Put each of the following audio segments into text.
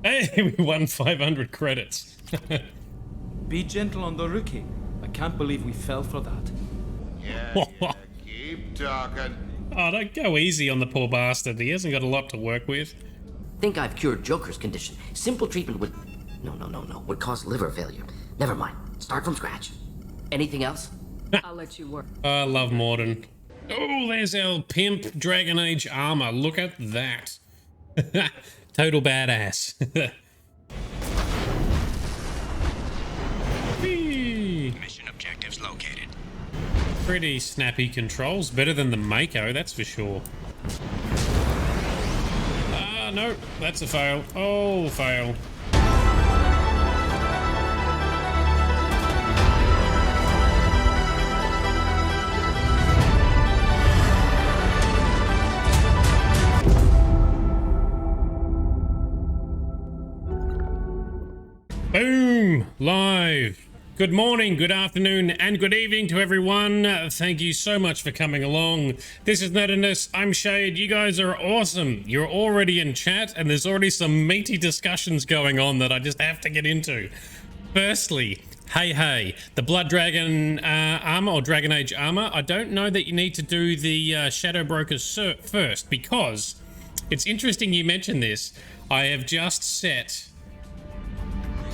Hey, we won 500 credits. Be gentle on the rookie. I can't believe we fell for that. Yeah, keep talking. Oh, don't go easy on the poor bastard. He hasn't got a lot to work with. Think I've cured Joker's condition. Simple treatment would... No. Would cause liver failure. Never mind. Start from scratch. Anything else? I'll let you work. I love Morden. Oh, there's our pimp Dragon Age armor. Look at that. Total badass. Mission objectives located. Pretty snappy controls. Better than the Mako, that's for sure. No, that's a fail. Oh, fail. Boom! Live. Good morning, good afternoon, and good evening to everyone. Thank you so much for coming along. This is Nerdiness. I'm Shade. You guys are awesome. You're already in chat, and there's already some meaty discussions going on that I just have to get into. Firstly, hey, the Blood Dragon armor, or Dragon Age armor, I don't know that you need to do the Shadow Brokers first, because it's interesting you mentioned this. I have just set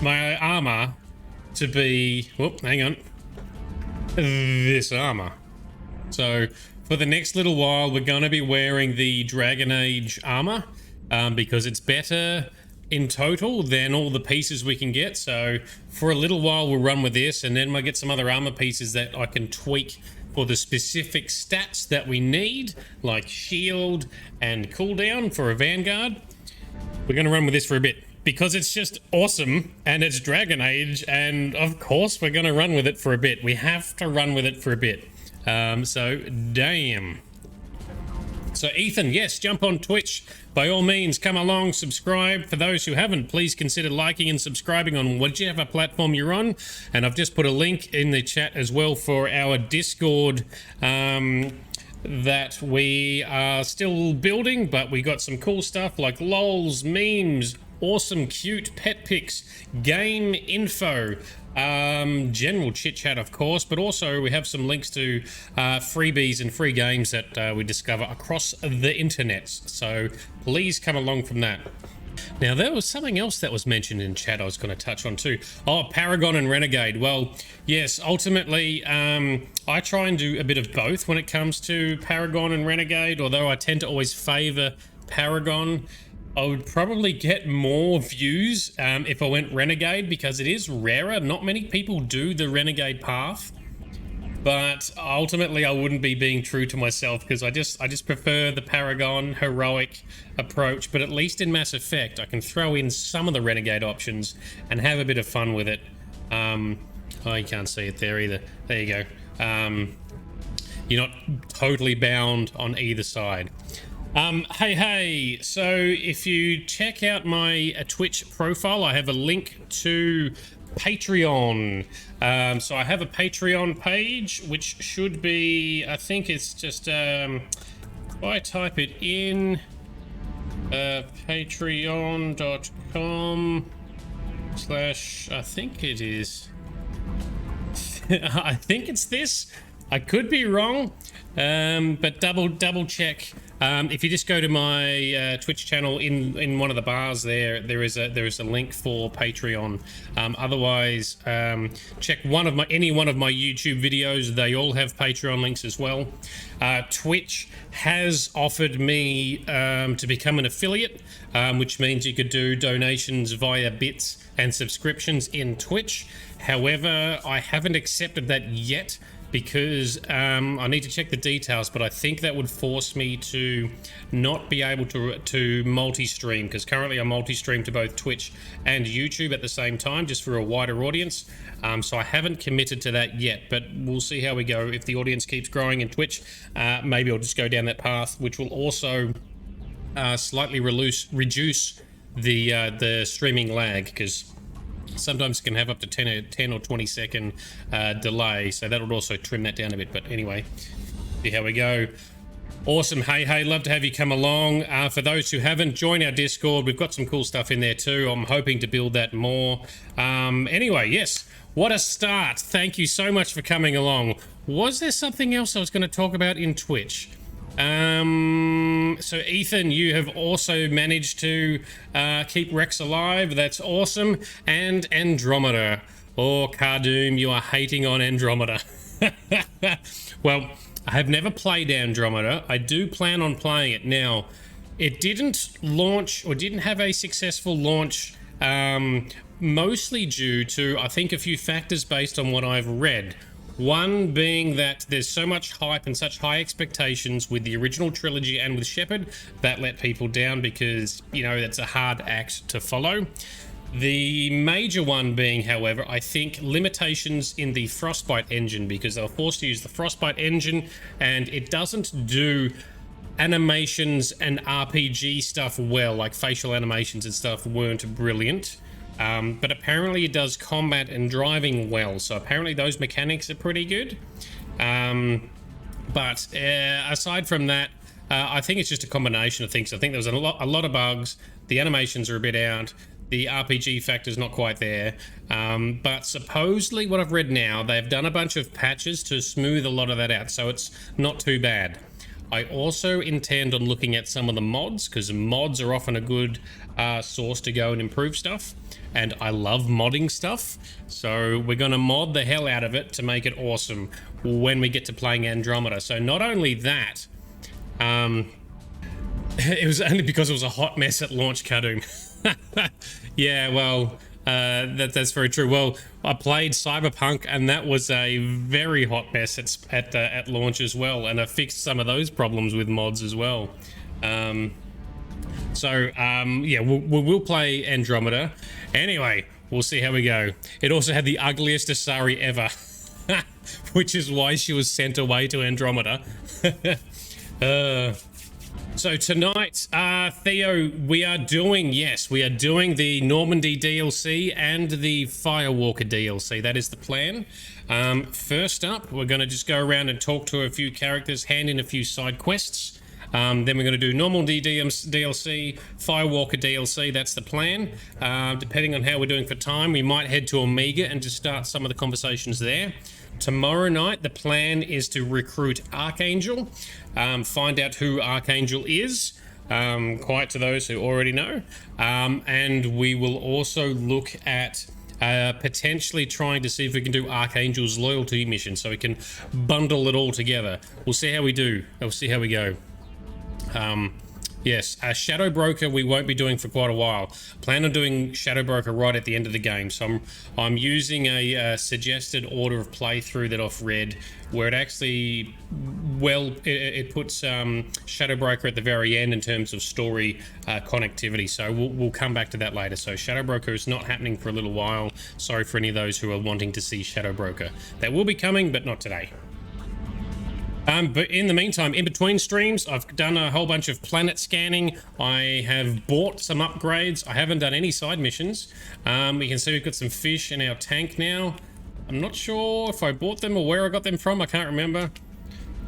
my armor to be, hang on, this armor. So for the next little while, we're going to be wearing the Dragon Age armor because it's better in total than all the pieces we can get. So for a little while, we'll run with this, and then we'll get some other armor pieces that I can tweak for the specific stats that we need, like shield and cooldown for a Vanguard. We're going to run with this for a bit, because it's just awesome, and it's Dragon Age, and of course we're going to run with it for a bit. We have to run with it for a bit. So, damn. So, Ethan, yes, jump on Twitch. By all means, come along, subscribe. For those who haven't, please consider liking and subscribing on whichever platform you're on. And I've just put a link in the chat as well for our Discord that we are still building, but we got some cool stuff like lols, memes, awesome cute pet pics, game info, general chit chat of course, but also we have some links to freebies and free games that we discover across the internet, so please come along from that. Now, there was something else that was mentioned in chat I was going to touch on too. Oh, Paragon and Renegade. Well, yes, ultimately, I try and do a bit of both when it comes to Paragon and Renegade, although I tend to always favor Paragon. I would probably get more views if I went Renegade, because it is rarer. Not many people do the Renegade path. But ultimately, I wouldn't be being true to myself, because I just prefer the Paragon heroic approach. But at least in Mass Effect, I can throw in some of the Renegade options and have a bit of fun with it. Oh, you can't see it there either. There you go. You're not totally bound on either side. Hey, so if you check out my Twitch profile, I have a link to Patreon. So I have a Patreon page, which should be, I think it's just, if I type it in, patreon.com/ I think it is, I think it's this. I could be wrong, but double check. If you just go to my Twitch channel, in one of the bars there is a link for Patreon. Otherwise, check any one of my YouTube videos. They all have Patreon links as well. Twitch has offered me to become an affiliate, which means you could do donations via bits and subscriptions in Twitch. However, I haven't accepted that yet, because I need to check the details, but I think that would force me to not be able to multi-stream, because currently I multi-stream to both Twitch and YouTube at the same time, just for a wider audience. So I haven't committed to that yet, but we'll see how we go. If the audience keeps growing in Twitch, maybe I'll just go down that path, which will also slightly reduce the streaming lag, because sometimes it can have up to 10 or 20 second delay, so that would also trim that down a bit. But anyway, see how we go. Awesome. Hey, love to have you come along. For those who haven't, join our Discord. We've got some cool stuff in there too. I'm hoping to build that more. Anyway, yes, what a start. Thank you so much for coming along. Was there something else I was going to talk about in Twitch? So Ethan, you have also managed to keep Rex alive. That's awesome. And Andromeda. Oh, Cardoom, you are hating on Andromeda. Well, I have never played Andromeda. I do plan on playing it. Now, it didn't launch or didn't have a successful launch, mostly due to, I think, a few factors based on what I've read. One being that there's so much hype and such high expectations with the original trilogy and with Shepard that let people down because, you know, that's a hard act to follow. The major one being, however, I think limitations in the Frostbite engine, because they were forced to use the Frostbite engine and it doesn't do animations and RPG stuff well, like facial animations and stuff weren't brilliant. But apparently it does combat and driving well, so apparently those mechanics are pretty good. But aside from that, I think it's just a combination of things. I think there was a lot of bugs, the animations are a bit out, the RPG factor's not quite there, but supposedly what I've read now, they've done a bunch of patches to smooth a lot of that out, so it's not too bad. I also intend on looking at some of the mods, because mods are often a good source to go and improve stuff, and I love modding stuff, so we're going to mod the hell out of it to make it awesome when we get to playing Andromeda. So not only that, it was only because it was a hot mess at launch, Kadoom. Yeah, well, that's very true. Well, I played Cyberpunk, and that was a very hot mess at launch as well, and I fixed some of those problems with mods as well. Yeah, we'll play Andromeda. Anyway, we'll see how we go. It also had the ugliest Asari ever, which is why she was sent away to Andromeda. So tonight, Theo, we are doing the Normandy DLC and the Firewalker DLC. That is the plan. First up, we're going to just go around and talk to a few characters, hand in a few side quests. Then we're going to do Normandy DLC, Firewalker DLC, that's the plan. Depending on how we're doing for time, we might head to Omega and just start some of the conversations there. Tomorrow night, the plan is to recruit Archangel, find out who Archangel is, quite to those who already know, and we will also look at potentially trying to see if we can do Archangel's loyalty mission, so we can bundle it all together. We'll see how we do. We'll see how we go. Yes, Shadow Broker we won't be doing for quite a while. Plan on doing Shadow Broker right at the end of the game. So I'm using a suggested order of playthrough that I've read, where it actually, well, it puts Shadow Broker at the very end in terms of story connectivity. So we'll come back to that later. So Shadow Broker is not happening for a little while. Sorry for any of those who are wanting to see Shadow Broker. That will be coming, but not today. But in the meantime, in between streams, I've done a whole bunch of planet scanning. I have bought some upgrades. I haven't done any side missions. We can see we've got some fish in our tank now. I'm not sure if I bought them or where I got them from. I can't remember.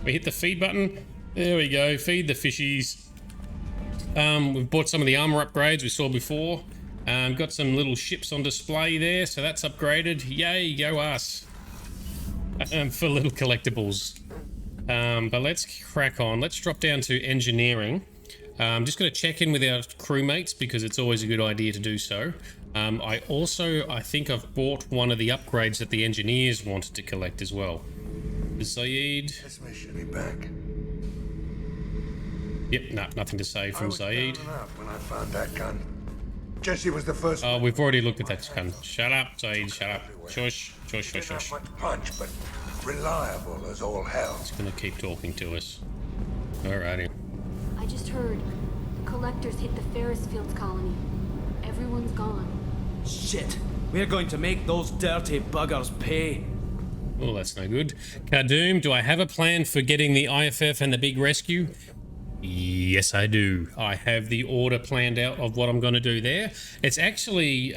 We hit the feed button. There we go. Feed the fishies. We've bought some of the armor upgrades we saw before. Got some little ships on display there, so that's upgraded. Yay, go us. For little collectibles. But let's crack on. Let's drop down to engineering. I'm just going to check in with our crewmates because it's always a good idea to do so. I think I've bought one of the upgrades that the engineers wanted to collect as well. Zaid. This mission be back. Yep, nothing to say from Zaid. When I found that gun. Jesse was the first. Oh, we've already looked at that gun. Shut up, Zaid. Shut up. Shush. Didn't have much punch, but reliable as all hell. It's gonna keep talking to us. Alrighty. I just heard the collectors hit the Ferris Fields colony. Everyone's gone. Shit! We're going to make those dirty buggers pay. Oh, that's no good. Cardoom, do I have a plan for getting the IFF and the big rescue? Yes, I do. I have the order planned out of what I'm going to do there. It's actually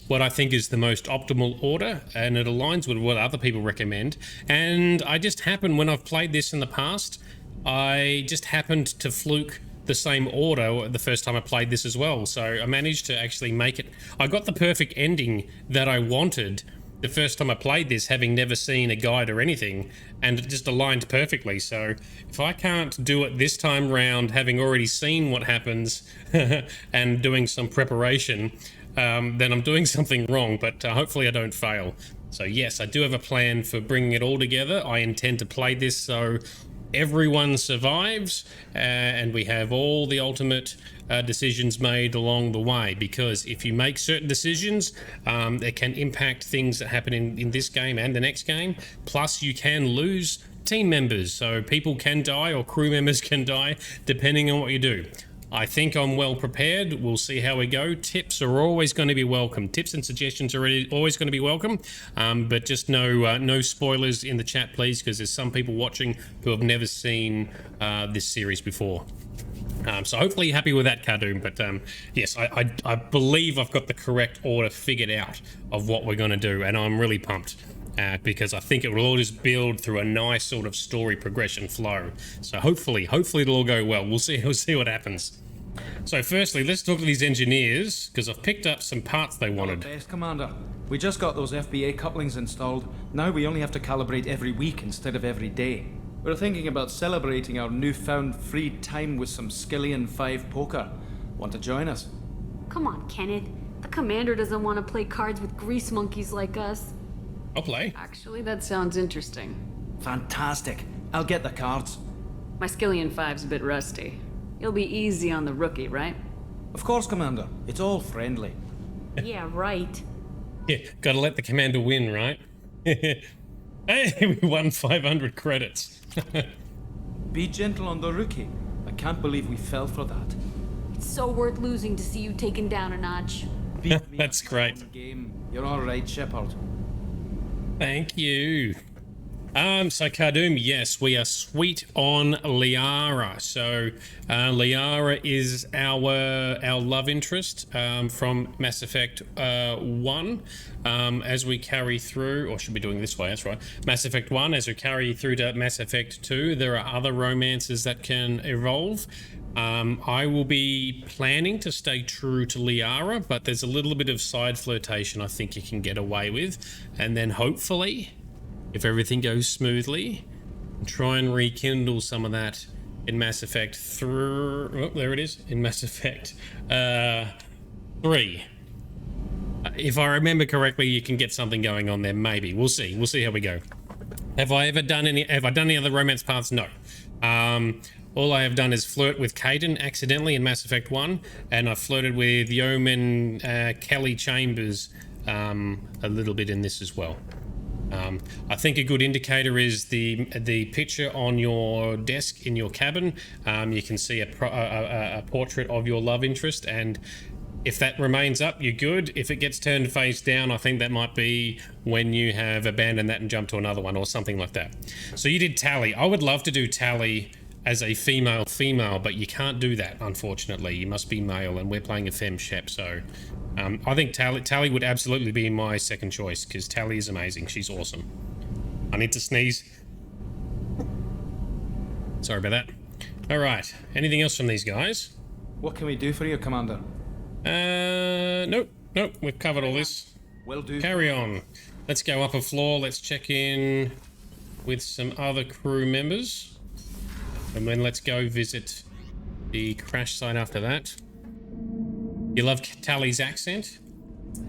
what I think is the most optimal order, and it aligns with what other people recommend. And I just happen, when I've played this in the past, I just happened to fluke the same order the first time I played this as well. So I managed to actually make it. I got the perfect ending that I wanted the first time I played this, having never seen a guide or anything, and it just aligned perfectly. So if I can't do it this time round, having already seen what happens and doing some preparation, then I'm doing something wrong, but hopefully I don't fail. So yes, I do have a plan for bringing it all together. I intend to play this so everyone survives, and we have all the ultimate decisions made along the way, because if you make certain decisions, it can impact things that happen in this game and the next game. Plus you can lose team members, so people can die or crew members can die depending on what you do. I think I'm well prepared. We'll see how we go. Tips are always going to be welcome. Tips and suggestions are always going to be welcome, but just no spoilers in the chat, please, because there's some people watching who have never seen this series before. So hopefully you're happy with that, Cardoon. But yes, I believe I've got the correct order figured out of what we're going to do, and I'm really pumped. Because I think it will all just build through a nice sort of story progression flow. So hopefully it'll all go well. We'll see what happens. So firstly, let's talk to these engineers, because I've picked up some parts they wanted. Best, Commander. We just got those FBA couplings installed. Now we only have to calibrate every week instead of every day. We're thinking about celebrating our newfound free time with some Skillion 5 poker. Want to join us? Come on, Kenneth. The commander doesn't want to play cards with grease monkeys like us. I'll play. Actually, that sounds interesting. Fantastic. I'll get the cards. My Skillion 5's a bit rusty. You'll be easy on the rookie, right? Of course, Commander. It's all friendly. Yeah, right. Yeah, gotta let the commander win, right? Hey, we won 500 credits. Be gentle on the rookie. I can't believe we fell for that. It's so worth losing to see you taken down a notch. Beat me That's at great. the game. You're all right, Shepard. Thank you. So Cardoon, yes, we are sweet on Liara. So Liara is our love interest from Mass Effect 1. As we carry through, or should be doing this way, that's right. Mass Effect 1, as we carry through to Mass Effect 2, there are other romances that can evolve. I will be planning to stay true to Liara, but there's a little bit of side flirtation I think you can get away with. And then hopefully, if everything goes smoothly, try and rekindle some of that in Mass Effect 3. Oh, there it is, in Mass Effect 3. If I remember correctly, you can get something going on there, maybe. We'll see. We'll see how we go. Have I done any other romance paths? No. All I have done is flirt with Kaidan accidentally in Mass Effect 1, and I flirted with Yeoman Kelly Chambers a little bit in this as well. I think a good indicator is the picture on your desk in your cabin. You can see a portrait of your love interest, and if that remains up, you're good. If it gets turned face down, I think that might be when you have abandoned that and jumped to another one or something like that. So you did Tally. I would love to do Tally as a female, but you can't do that, unfortunately. You must be male, and we're playing a femme shep, so I think Tally would absolutely be my second choice, because Tally is amazing. She's awesome. I need to sneeze. Sorry about that. All right. Anything else from these guys? What can we do for you, Commander? Nope. We've covered all this. Will do. Carry on. Let's go up a floor. Let's check in with some other crew members. And then let's go visit the crash site after that. You love Tally's accent?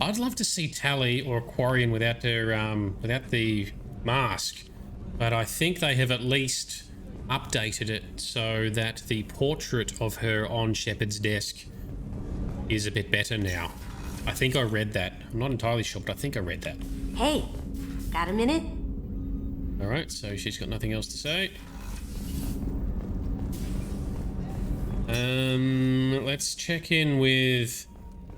I'd love to see Tally or Aquarian without the mask, but I think they have at least updated it so that the portrait of her on Shepard's desk is a bit better now. I think I read that. I'm not entirely sure, but I think I read that. Hey, got a minute? All right, so she's got nothing else to say. Let's check in with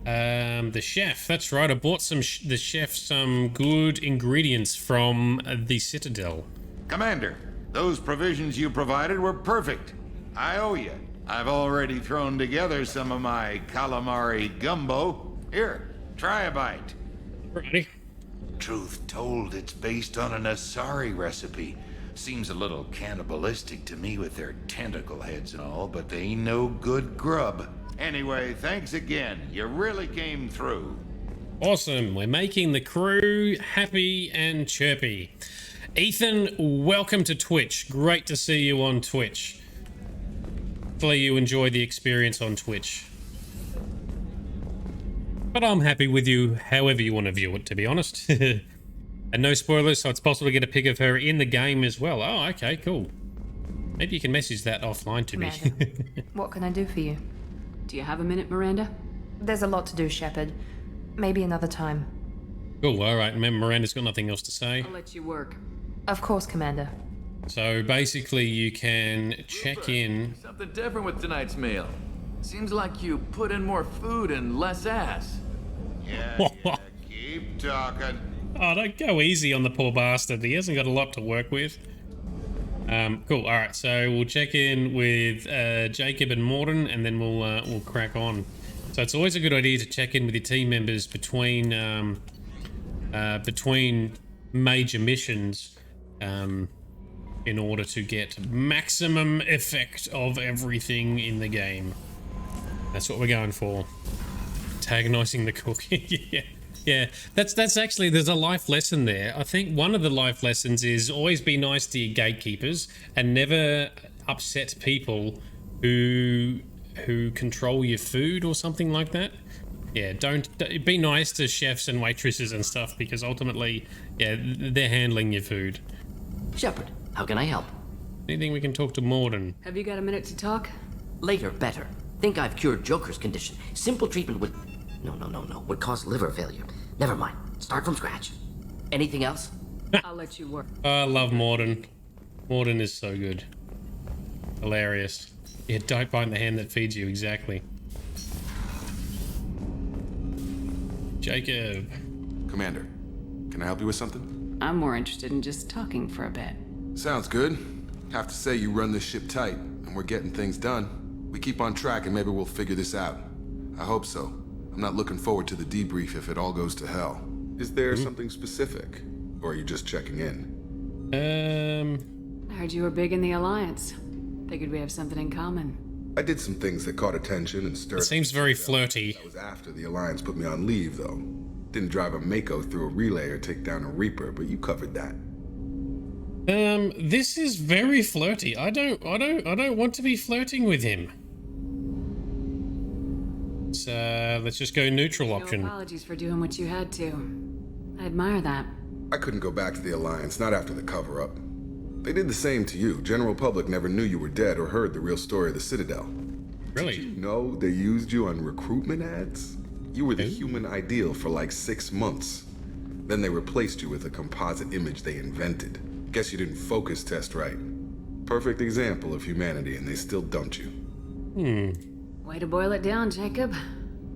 the chef. That's right, I bought the chef some good ingredients from the Citadel. Commander, those provisions you provided were perfect. I owe you. I've already thrown together some of my calamari gumbo. Here, try a bite. Righty. Truth told, it's based on an Asari recipe, Seems a little cannibalistic to me with their tentacle heads and all, but they ain't no good grub. Anyway, thanks again. You really came through. Awesome. We're making the crew happy and chirpy. Ethan, welcome to Twitch. Great to see you on Twitch. Hopefully you enjoy the experience on Twitch. But I'm happy with you however you want to view it, to be honest. And no spoilers, so it's possible to get a pic of her in the game as well. Oh, okay, cool. Maybe you can message that offline to me. What can I do for you? Do you have a minute, Miranda? There's a lot to do, Shepard. Maybe another time. Cool, alright. Remember, Miranda's got nothing else to say. I'll let you work. Of course, Commander. So basically you can check in. Something different with tonight's meal. Seems like you put in more food and less ass. Yeah, keep talking. Oh, don't go easy on the poor bastard. He hasn't got a lot to work with. Cool. All right, so we'll check in with Jacob and Morton, and then we'll crack on. So it's always a good idea to check in with your team members between major missions, in order to get maximum effect of everything in the game. That's what we're going for. Antagonizing the cook. Yeah, that's actually, there's a life lesson there. I think one of the life lessons is always be nice to your gatekeepers and never upset people who control your food or something like that. Yeah, don't be nice to chefs and waitresses and stuff, because ultimately, yeah, they're handling your food. Shepard, how can I help? Anything we can talk to Morden? Have you got a minute to talk? Later, better. Think I've cured Joker's condition. Simple treatment would... No. Would cause liver failure. Never mind. Start from scratch. Anything else? I'll let you work. I love Morden. Morden is so good. Hilarious. Yeah, don't bite the hand that feeds you, exactly. Jacob. Commander, can I help you with something? I'm more interested in just talking for a bit. Sounds good. Have to say you run this ship tight, and we're getting things done. We keep on track and maybe we'll figure this out. I hope so. I'm not looking forward to the debrief if it all goes to hell. Is there something specific? Or are you just checking in? I heard you were big in the Alliance. Figured we have something in common. I did some things that caught attention and stirred... It seems very flirty. That was after the Alliance put me on leave, though. Didn't drive a Mako through a relay or take down a Reaper, but you covered that. This is very flirty. I don't want to be flirting with him. Let's just go neutral option. No apologies for doing what you had to. I admire that. I couldn't go back to the Alliance, not after the cover-up. They did the same to you. General public never knew you were dead or heard the real story of the Citadel. Really? Did you know they used you on recruitment ads? You were the human ideal for like 6 months. Then they replaced you with a composite image they invented. Guess you didn't focus test right. Perfect example of humanity, and they still dumped you. Way to boil it down, Jacob.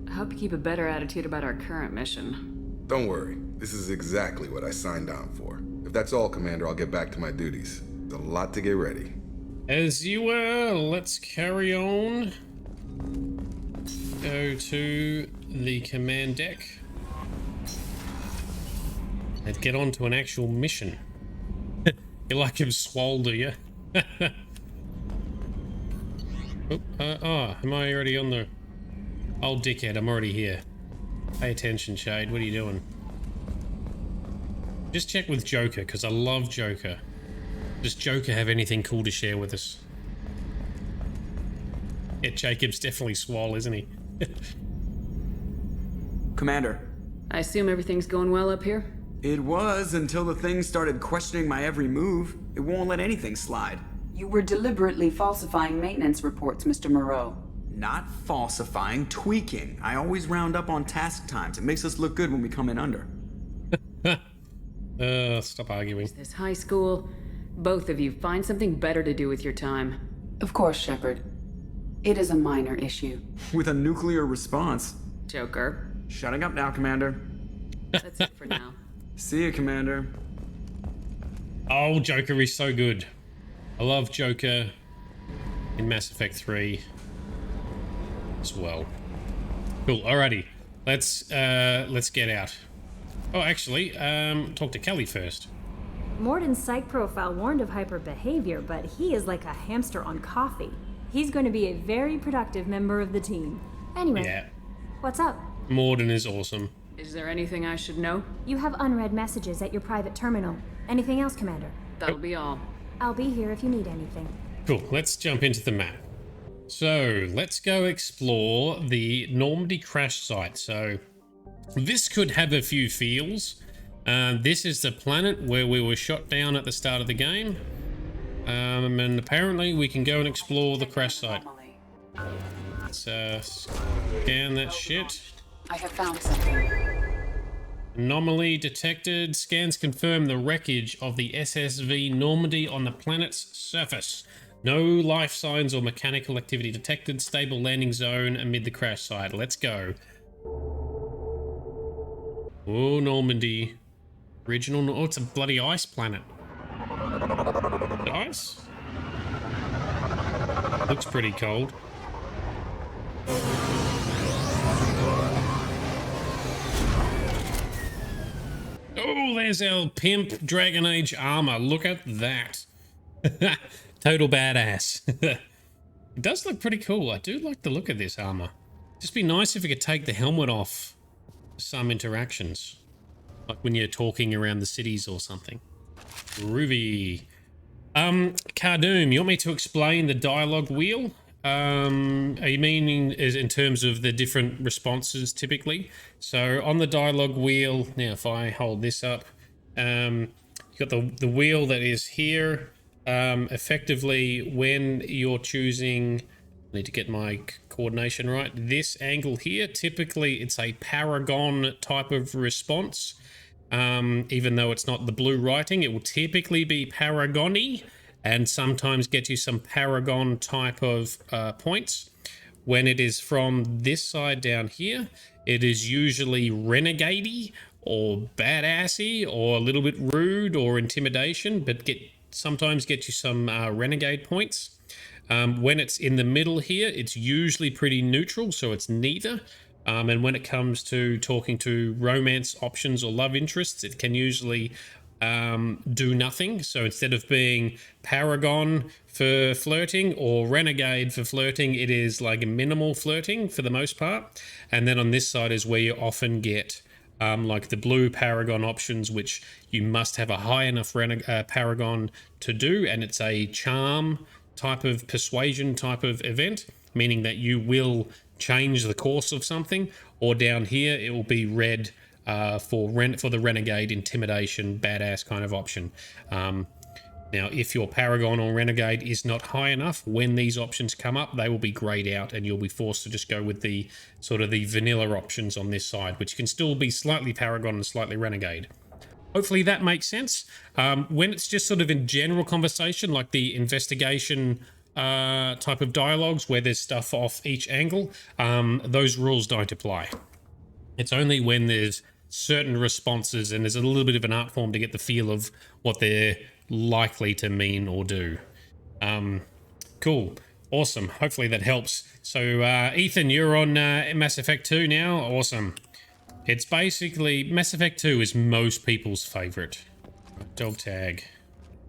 I hope you keep a better attitude about our current mission. Don't worry. This is exactly what I signed on for. If that's all, Commander, I'll get back to my duties. There's a lot to get ready. As you were, let's carry on. Go to the command deck. And get on to an actual mission. You like him swole, do you? Am I already on the... Oh, dickhead, I'm already here. Pay attention, Shade. What are you doing? Just check with Joker, because I love Joker. Does Joker have anything cool to share with us? Yeah, Jacob's definitely swole, isn't he? Commander. I assume everything's going well up here? It was until the thing started questioning my every move. It won't let anything slide. You were deliberately falsifying maintenance reports, Mr. Moreau. Not falsifying, tweaking. I always round up on task times. It makes us look good when we come in under. Stop arguing. This high school, both of you find something better to do with your time. Of course, Shepard. It is a minor issue. With a nuclear response. Joker. Shutting up now, Commander. That's it for now. See you, Commander. Oh, Joker is so good. I love Joker in Mass Effect 3 as well. Cool, alrighty. Let's get out. Oh, actually, talk to Kelly first. Morden's psych profile warned of hyper behavior, but he is like a hamster on coffee. He's going to be a very productive member of the team. Anyway, Yeah. What's up? Morden is awesome. Is there anything I should know? You have unread messages at your private terminal. Anything else, Commander? That'll be all. I'll be here if you need anything. Cool, let's jump into the map. So, let's go explore the Normandy crash site. So, this could have a few feels. This is the planet where we were shot down at the start of the game. And apparently we can go and explore the crash site. Let's scan that shit. I have found something. Anomaly detected. Scans confirm the wreckage of the SSV Normandy on the planet's surface. No life signs or mechanical activity detected. Stable landing zone amid the crash site. Let's go. Oh, Normandy. Original. Oh, it's a bloody ice planet. Ice? Looks pretty cold. Oh, there's our pimp Dragon Age armor. Look at that. Total badass. It does look pretty cool. I do like the look of this armor. Just be nice if we could take the helmet off for some interactions. Like when you're talking around the cities or something. Groovy. Cardoom, you want me to explain the dialogue wheel? Are you meaning is in terms of the different responses typically? So on the dialogue wheel, now if I hold this up, you've got the wheel that is here. Effectively, when you're choosing, I need to get my coordination right, this angle here, typically it's a paragon type of response. Even though it's not the blue writing, it will typically be paragony and sometimes get you some paragon type of points. When it is from this side down here, it is usually renegade-y or badassy or a little bit rude or intimidation, but sometimes get you some renegade points. When it's in the middle here, it's usually pretty neutral, so it's neither. And when it comes to talking to romance options or love interests, it can usually do nothing. So instead of being paragon for flirting or renegade for flirting, it is like a minimal flirting for the most part. And then on this side is where you often get like the blue paragon options, which you must have a high enough paragon to do. And it's a charm type of persuasion type of event, meaning that you will change the course of something. Or down here, it will be red for the renegade, intimidation, badass kind of option. Now, if your paragon or renegade is not high enough, when these options come up, they will be grayed out and you'll be forced to just go with the sort of the vanilla options on this side, which can still be slightly paragon and slightly renegade. Hopefully that makes sense. When it's just sort of in general conversation, like the investigation type of dialogues where there's stuff off each angle, those rules don't apply. It's only when there's certain responses and there's a little bit of an art form to get the feel of what they're likely to mean or do. Cool. Awesome. Hopefully that helps. So Ethan, you're on Mass Effect 2 now. Awesome. It's basically Mass Effect 2 is most people's favorite. Dog tag.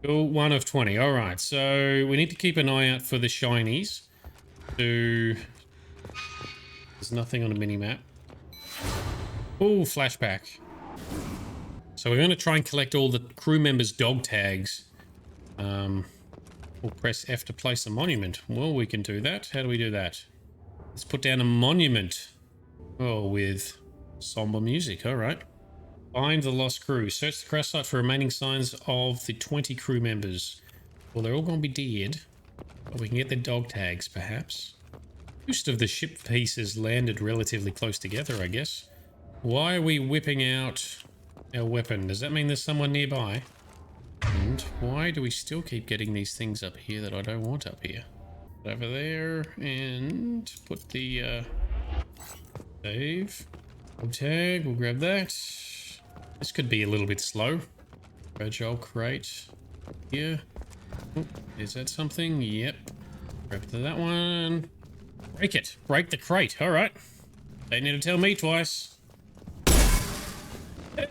Cool. 1 of 20. All right. So we need to keep an eye out for the shinies. There's nothing on the mini-map. Oh, flashback. So we're going to try and collect all the crew members' dog tags. We'll press F to place a monument. Well, we can do that. How do we do that? Let's put down a monument. Oh, with somber music. All right. Find the lost crew. Search the crash site for remaining signs of the 20 crew members. Well, they're all going to be dead. But we can get their dog tags, perhaps. Most of the ship pieces landed relatively close together, I guess. Why are we whipping out our weapon? Does that mean there's someone nearby? And why do we still keep getting these things up here that I don't want up here? Over there, and put the save. Tag, we'll grab that. This could be a little bit slow. Fragile crate here. Oh, is that something? Yep. Grab that one. Break it. Break the crate. All right. They need to tell me twice.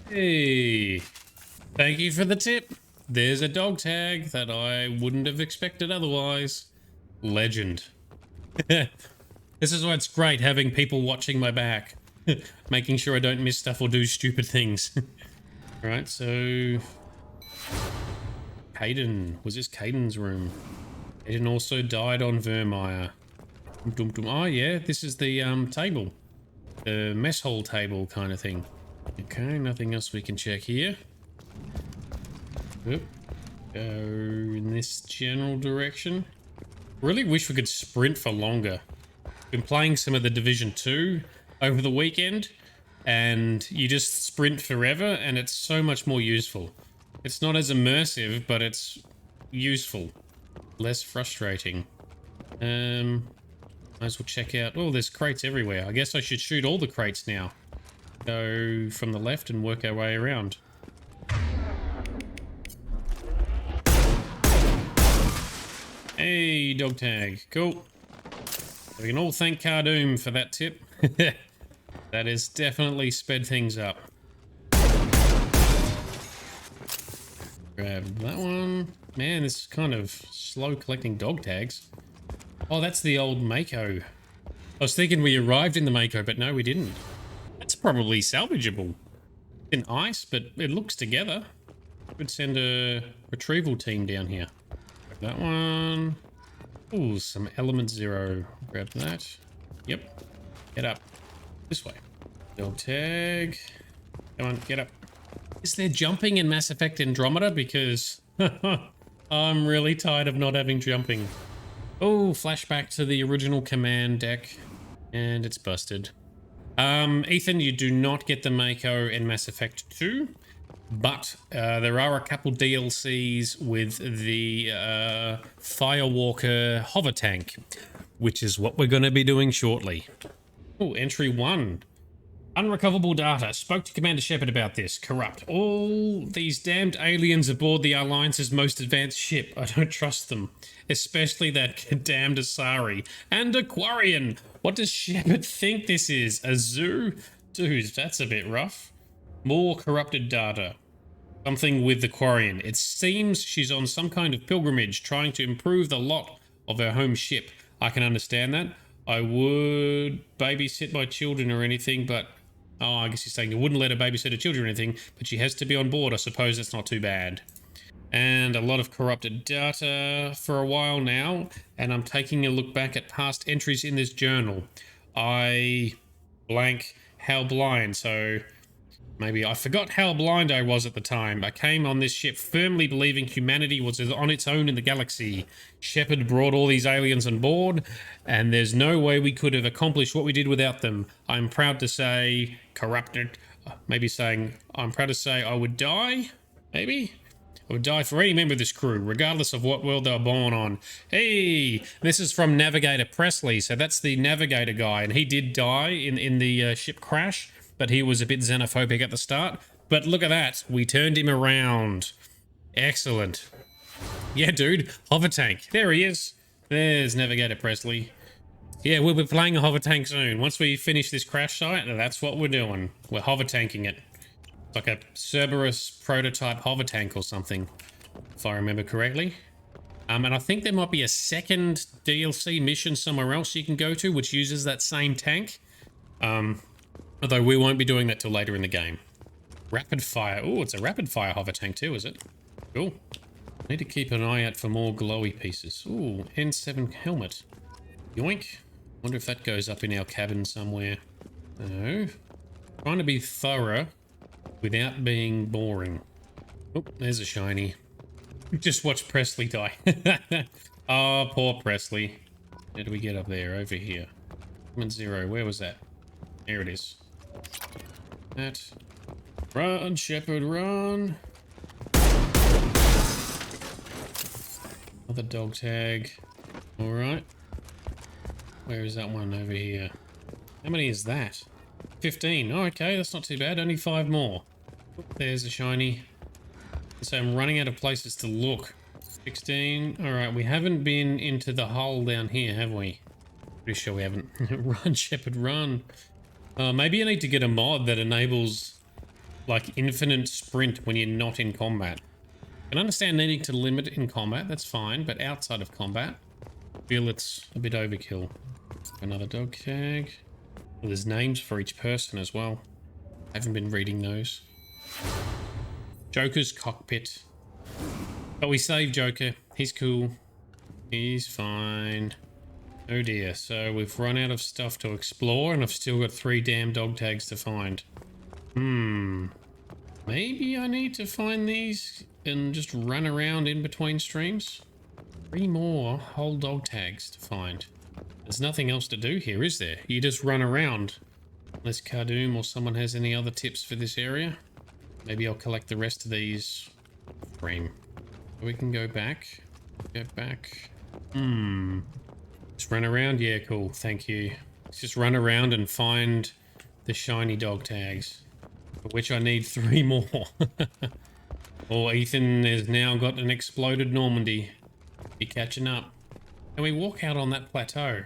Hey. Thank you for the tip. there's a dog tag that I wouldn't have expected otherwise. Legend. This is why it's great having people watching my back. Making sure I don't miss stuff or do stupid things. Alright, so... Caden. Was this Caden's room? Caden also died on Vermeer. Oh yeah, this is the table. The mess hall table kind of thing. Okay, nothing else we can check here. Oop. Go in this general direction. Really wish we could sprint for longer. Been playing some of the Division 2 over the weekend, and you just sprint forever, and it's so much more useful. It's not as immersive, but it's useful. Less frustrating. Might as well check out... Oh, there's crates everywhere. I guess I should shoot all the crates now. Go from the left and work our way around. Hey, dog tag. Cool. We can all thank Cardoom for that tip. That has definitely sped things up. Grab that one. Man, this is kind of slow collecting dog tags. Oh, that's the old Mako. I was thinking we arrived in the Mako, but no, we didn't. That's probably salvageable. In ice, but it looks together. Could send a retrieval team down here. Grab that one. Ooh, some element 0. Grab that. Yep. Get up. This way. Dog tag. Come on, get up. Is there jumping in Mass Effect Andromeda? Because I'm really tired of not having jumping. Oh, flashback to the original command deck. And it's busted. Ethan, you do not get the Mako in Mass Effect 2. But there are a couple DLCs with the Firewalker hover tank, which is what we're going to be doing shortly. Oh, entry 1. Unrecoverable data. Spoke to Commander Shepard about this. Corrupt. All these damned aliens aboard the Alliance's most advanced ship. I don't trust them. Especially that damned Asari. And Aquarian. What does Shepard think this is? A zoo? Dude, that's a bit rough. More corrupted data. Something with the Quarian. It seems she's on some kind of pilgrimage trying to improve the lot of her home ship. I can understand that. I would babysit my children or anything, but... Oh, I guess he's saying you wouldn't let her babysit her children or anything, but she has to be on board. I suppose that's not too bad. And a lot of corrupted data for a while now, and I'm taking a look back at past entries in this journal. I blank how blind, so... Maybe I forgot how blind I was at the time. I came on this ship firmly believing humanity was on its own in the galaxy. Shepard brought all these aliens on board, and there's no way we could have accomplished what we did without them. I'm proud to say, corrupted. Maybe saying, I'm proud to say I would die? Maybe? I would die for any member of this crew, regardless of what world they were born on. Hey, this is from Navigator Presley, so that's the Navigator guy, and he did die in the ship crash. But he was a bit xenophobic at the start. But look at that. We turned him around. Excellent. Yeah, dude. Hover tank. There he is. There's Navigator Presley. Yeah, we'll be playing a hover tank soon. Once we finish this crash site, that's what we're doing. We're hover tanking it. It's like a Cerberus prototype hover tank or something, if I remember correctly. And I think there might be a second DLC mission somewhere else you can go to, which uses that same tank. Although we won't be doing that till later in the game. Rapid fire. Oh, it's a rapid fire hover tank too, is it? Cool. Need to keep an eye out for more glowy pieces. Ooh, N7 helmet. Yoink. Wonder if that goes up in our cabin somewhere. No. Trying to be thorough without being boring. Oh, there's a shiny. Just watch Presley die. Oh, poor Presley. How do we get up there? Over here. Element 0. Where was that? There it is. That. Run, Shepard, run. Another dog tag. Alright. Where is that one over here? How many is that? 15. Oh, okay, that's not too bad. Only 5 more. There's a shiny. So I'm running out of places to look. 16. Alright, we haven't been into the hull down here, have we? Pretty sure we haven't. Run, Shepard, run. Maybe you need to get a mod that enables like infinite sprint when you're not in combat. can understand needing to limit in combat, that's fine, but outside of combat, I feel it's a bit overkill. Another dog tag. Well, there's names for each person as well. I haven't been reading those. Joker's cockpit. But we saved Joker. He's cool. He's fine. Oh dear, so we've run out of stuff to explore and I've still got 3 damn dog tags to find. Maybe I need to find these and just run around in between streams? 3 more whole dog tags to find. There's nothing else to do here, is there? You just run around. Unless Cardoom or someone has any other tips for this area. Maybe I'll collect the rest of these. Frame. We can go back. Get back. Just run around? Yeah, cool. Thank you. Let's just run around and find the shiny dog tags. For which I need 3 more. Or Ethan has now got an exploded Normandy. Be catching up. Can we walk out on that plateau?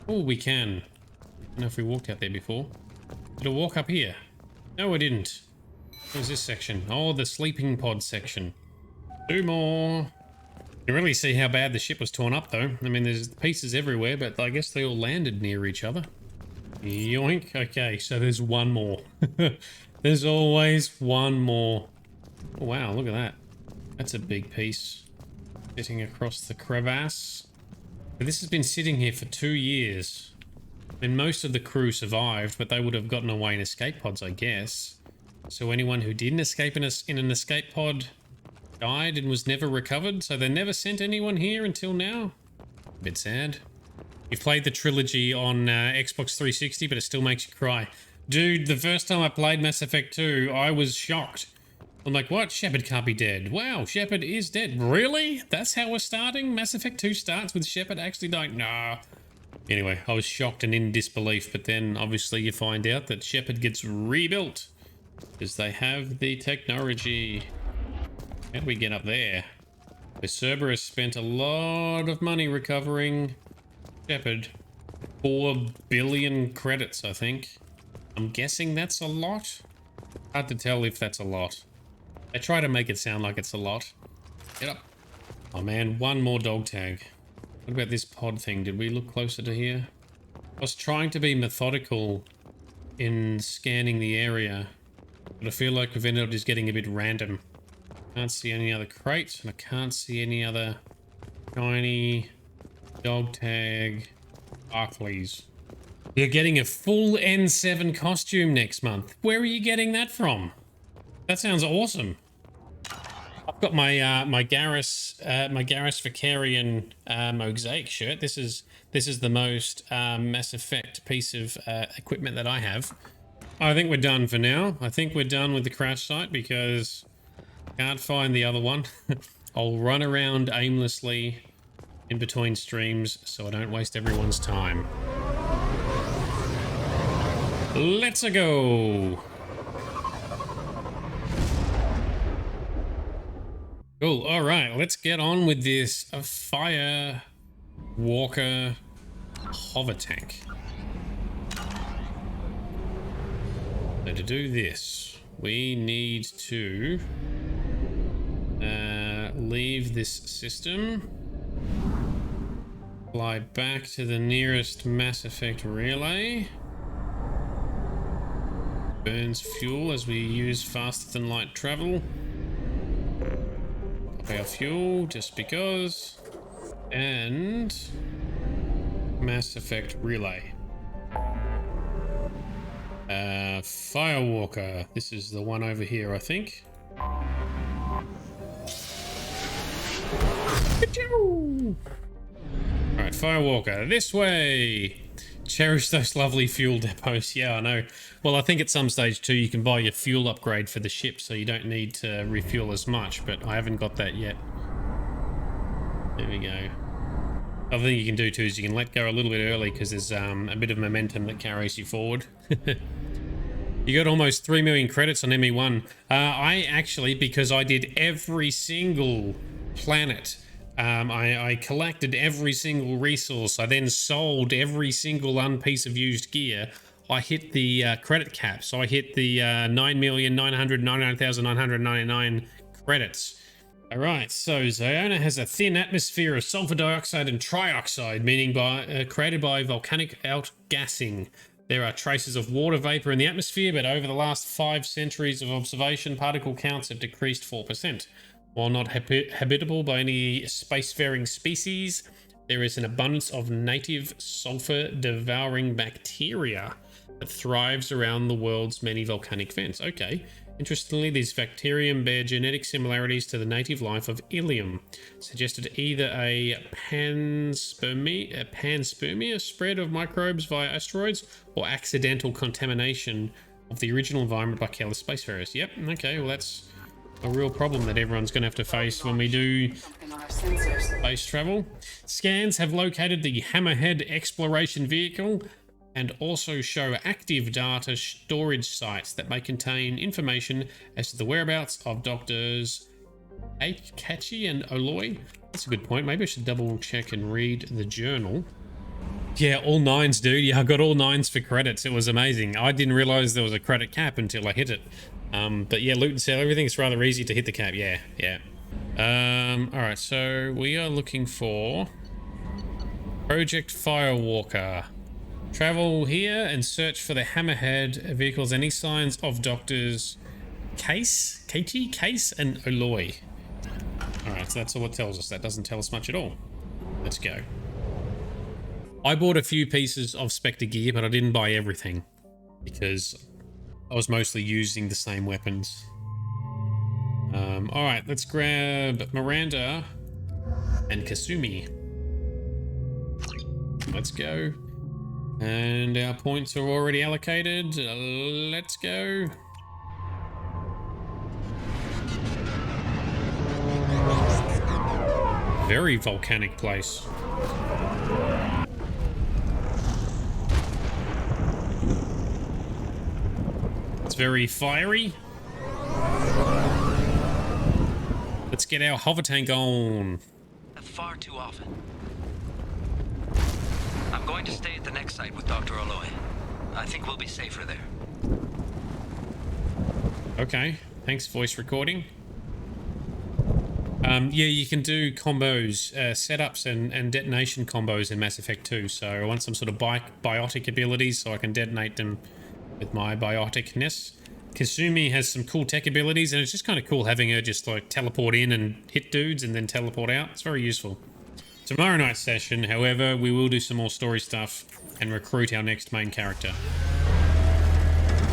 Oh, we can. I don't know if we walked out there before. Did I walk up here? No, I didn't. What was this section? Oh, the sleeping pod section. 2 more. You can really see how bad the ship was torn up, though. I mean, there's pieces everywhere, but I guess they all landed near each other. Yoink. Okay, so there's 1 more. There's always 1 more. Oh, wow, look at that. That's a big piece. Sitting across the crevasse. But this has been sitting here for 2 years. And most of the crew survived, but they would have gotten away in escape pods, I guess. So anyone who didn't escape in an escape pod died and was never recovered, so they never sent anyone here until now. A bit sad. You've played the trilogy on Xbox 360, but it still makes you cry. Dude, the first time I played Mass Effect 2, I was shocked. I'm like, what? Shepard can't be dead. Wow, Shepard is dead. Really? That's how we're starting? Mass Effect 2 starts with Shepard actually dying? Nah. Anyway, I was shocked and in disbelief, but then obviously you find out that Shepard gets rebuilt. Because they have the technology. How do we get up there? The Cerberus spent a lot of money recovering Shepard. 4 billion credits, I think. I'm guessing that's a lot. Hard to tell if that's a lot. I try to make it sound like it's a lot. Get up. Oh man, 1 more dog tag. What about this pod thing? Did we look closer to here? I was trying to be methodical in scanning the area, but I feel like we've ended up just getting a bit random. Can't see any other crates, and I can't see any other shiny dog tag Barclays. You're getting a full N7 costume next month. Where are you getting that from? That sounds awesome. I've got my Garrus Vicarian mosaic shirt. This is the most Mass Effect piece of equipment that I have. I think we're done for now. I think we're done with the crash site because I can't find the other one. I'll run around aimlessly in between streams so I don't waste everyone's time. Let's go. Cool. All right, let's get on with this Firewalker hover tank. So to do this, we need to leave this system, fly back to the nearest Mass Effect relay. Burns fuel as we use faster than light travel. Pop our fuel just because. And Mass Effect relay. Firewalker. This is the one over here, I think. Alright, Firewalker, this way! Cherish those lovely fuel depots. Yeah, I know. Well, I think at some stage too you can buy your fuel upgrade for the ship so you don't need to refuel as much, but I haven't got that yet. There we go. Other thing you can do too is you can let go a little bit early because there's a bit of momentum that carries you forward. You got almost 3 million credits on ME1. I actually, because I did every single planet, I collected every single resource. I then sold every single piece of used gear. I hit the credit cap, so I hit the 9,999,999 credits. Alright, so Ziona has a thin atmosphere of sulfur dioxide and trioxide, meaning created by volcanic outgassing. There are traces of water vapor in the atmosphere, but over the last 5 centuries of observation, particle counts have decreased 4%. While not habitable by any spacefaring species, there is an abundance of native sulfur-devouring bacteria that thrives around the world's many volcanic vents. Okay. Interestingly, these bacterium bear genetic similarities to the native life of Ilium, suggested either a panspermia spread of microbes via asteroids or accidental contamination of the original environment by careless spacefarers. Yep, okay, well that's a real problem that everyone's going to have to face when we do space travel. Scans have located the Hammerhead exploration vehicle and also show active data storage sites that may contain information as to the whereabouts of Doctors Kachi and Oloy. That's a good point. Maybe I should double check and read the journal. Yeah, all 9s, dude. Yeah, I got all 9s for credits. It was amazing. I didn't realize there was a credit cap until I hit it. But yeah, loot and sell, everything. It's rather easy to hit the cap. Yeah. Alright, so we are looking for Project Firewalker. Travel here and search for the Hammerhead vehicles. Any signs of Doctors Kachi, and Oloy. Alright, so that's all it tells us. That doesn't tell us much at all. Let's go. I bought a few pieces of Spectre gear, but I didn't buy everything because I was mostly using the same weapons. Alright, let's grab Miranda and Kasumi. Let's go. And our points are already allocated. Let's go. Very volcanic place. It's very fiery. Let's get our hover tank on. Far too often. I'm going to stay at the next site with Dr. Oloy. I think we'll be safer there. Okay, thanks, voice recording. Yeah, you can do combos, setups and detonation combos in Mass Effect 2, so I want some sort of biotic abilities so I can detonate them with my bioticness. Kasumi has some cool tech abilities, and it's just kind of cool having her just like teleport in and hit dudes and then teleport out. It's very useful. Tomorrow night's session, however, we will do some more story stuff and recruit our next main character.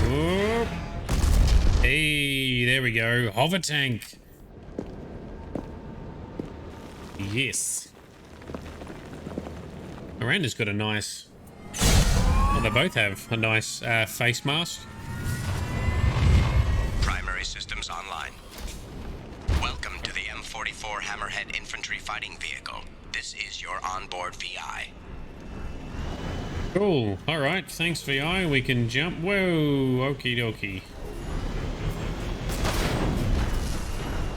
Oh. Hey, there we go. Hover tank. Yes. Miranda's got a nice... Well, they both have a nice face mask. Primary systems online. Welcome to the M44 Hammerhead Infantry Fighting Vehicle. This is your onboard VI. Cool. Alright, thanks VI. We can jump. Whoa, okie dokie.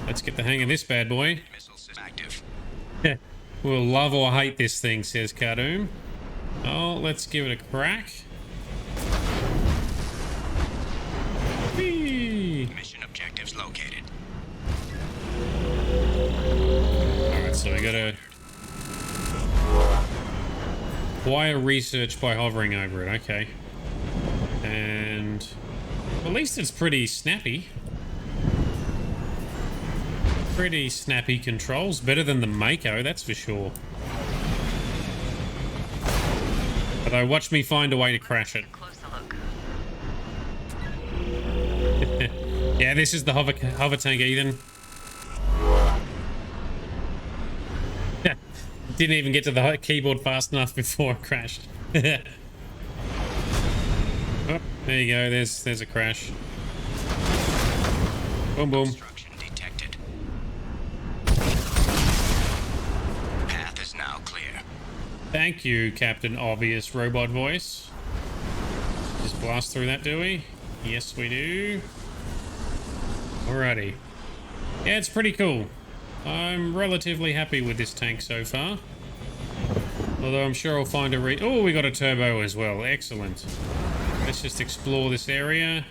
Let's get the hang of this bad boy. Missile system active. We'll love or hate this thing, says Cardoom. Oh, let's give it a crack. Whee! Mission objectives located. Alright, so we gotta acquire research by hovering over it. Okay. And at least it's pretty snappy. Pretty snappy controls. Better than the Mako, that's for sure. Although, watch me find a way to crash it. Yeah, this is the hover tank, Ethan. Didn't even get to the keyboard fast enough before it crashed. Oh, there you go. There's a crash. Boom, boom. Obstruction detected. Path is now clear. Thank you, Captain Obvious Robot Voice. Just blast through that, do we? Yes, we do. Alrighty. Yeah, it's pretty cool. I'm relatively happy with this tank so far. Although I'm sure I'll find a oh, we got a turbo as well. Excellent. Let's just explore this area.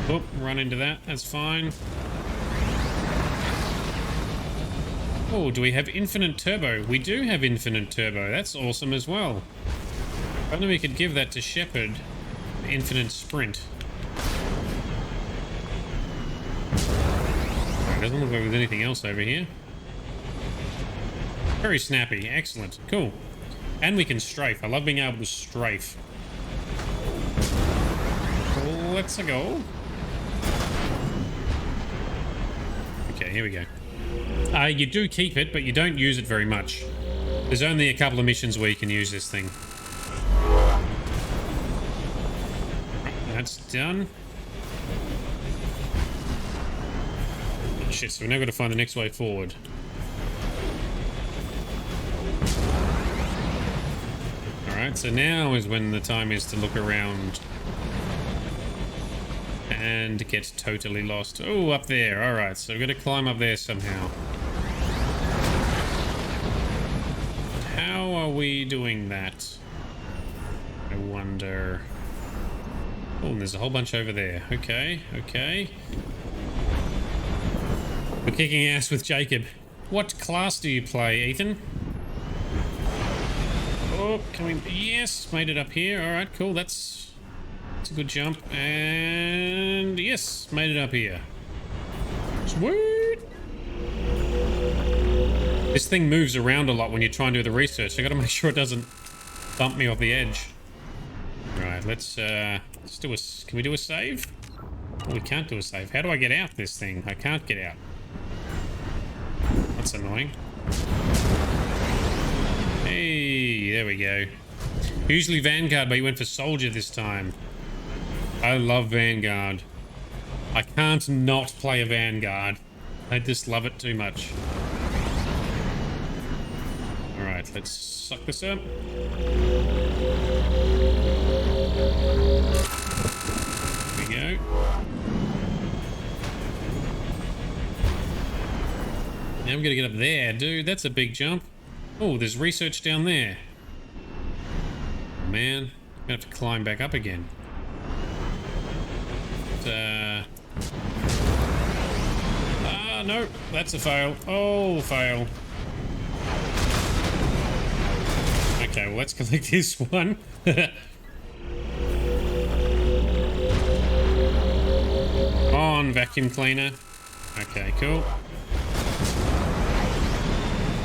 Oh, run into that. That's fine. Oh, do we have infinite turbo? We do have infinite turbo. That's awesome as well. I wonder if we could give that to Shepard. Infinite sprint. Doesn't look like there's anything else over here. Very snappy. Excellent. Cool. And we can strafe. I love being able to strafe. Let's go. Okay, here we go. You do keep it, but you don't use it very much. There's only a couple of missions where you can use this thing. That's done. Shit, so we've now got to find the next way forward. Alright, so now is when the time is to look around and get totally lost. Oh, up there. Alright, so we've got to climb up there somehow. How are we doing that? I wonder. Oh, and there's a whole bunch over there. Okay, okay. We're kicking ass with Jacob. What class do you play, Ethan? Oh, can we... Yes, made it up here. Alright, cool. That's a good jump. And... Yes, made it up here. Sweet! This thing moves around a lot when you try and do the research. I gotta make sure it doesn't bump me off the edge. Alright, let's do a... Can we do a save? Oh, we can't do a save. How do I get out this thing? I can't get out. That's annoying. Hey, there we go. Usually Vanguard, but you went for Soldier this time. I love Vanguard. I can't not play a Vanguard. I just love it too much. Alright, let's suck this up. There we go. Now I'm gonna get up there, dude. That's a big jump. Oh, there's research down there. Man, I'm gonna have to climb back up again. No, that's a fail. Oh, fail. Okay, well, let's collect this one. On, vacuum cleaner. Okay, cool.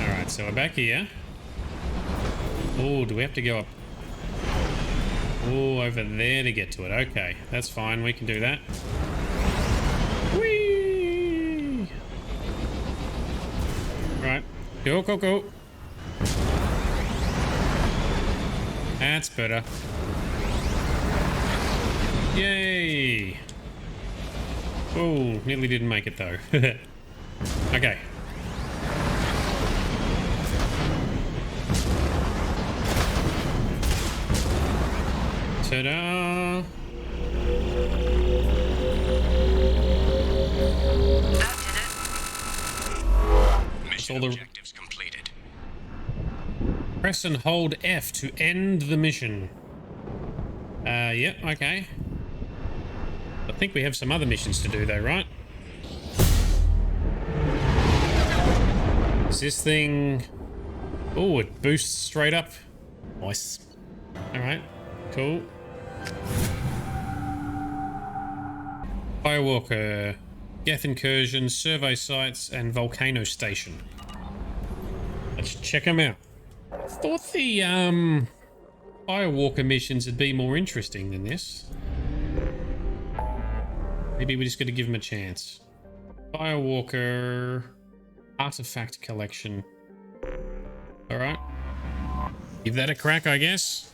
Alright, so we're back here. Oh, do we have to go up? Oh, over there to get to it. Okay, that's fine. We can do that. Whee! Right. Go, go, go. That's better. Yay! Oh, nearly didn't make it though. Okay. Ta-da! Mission objectives completed. Press and hold F to end the mission. Yep, okay. I think we have some other missions to do though, right? Is this thing... Oh, it boosts straight up. Nice. Alright, cool. Firewalker, Geth Incursion, Survey Sites, and Volcano Station. Let's check them out. Thought the Firewalker missions would be more interesting than this. Maybe we just got to give them a chance. Firewalker, artifact collection. All right, give that a crack, I guess.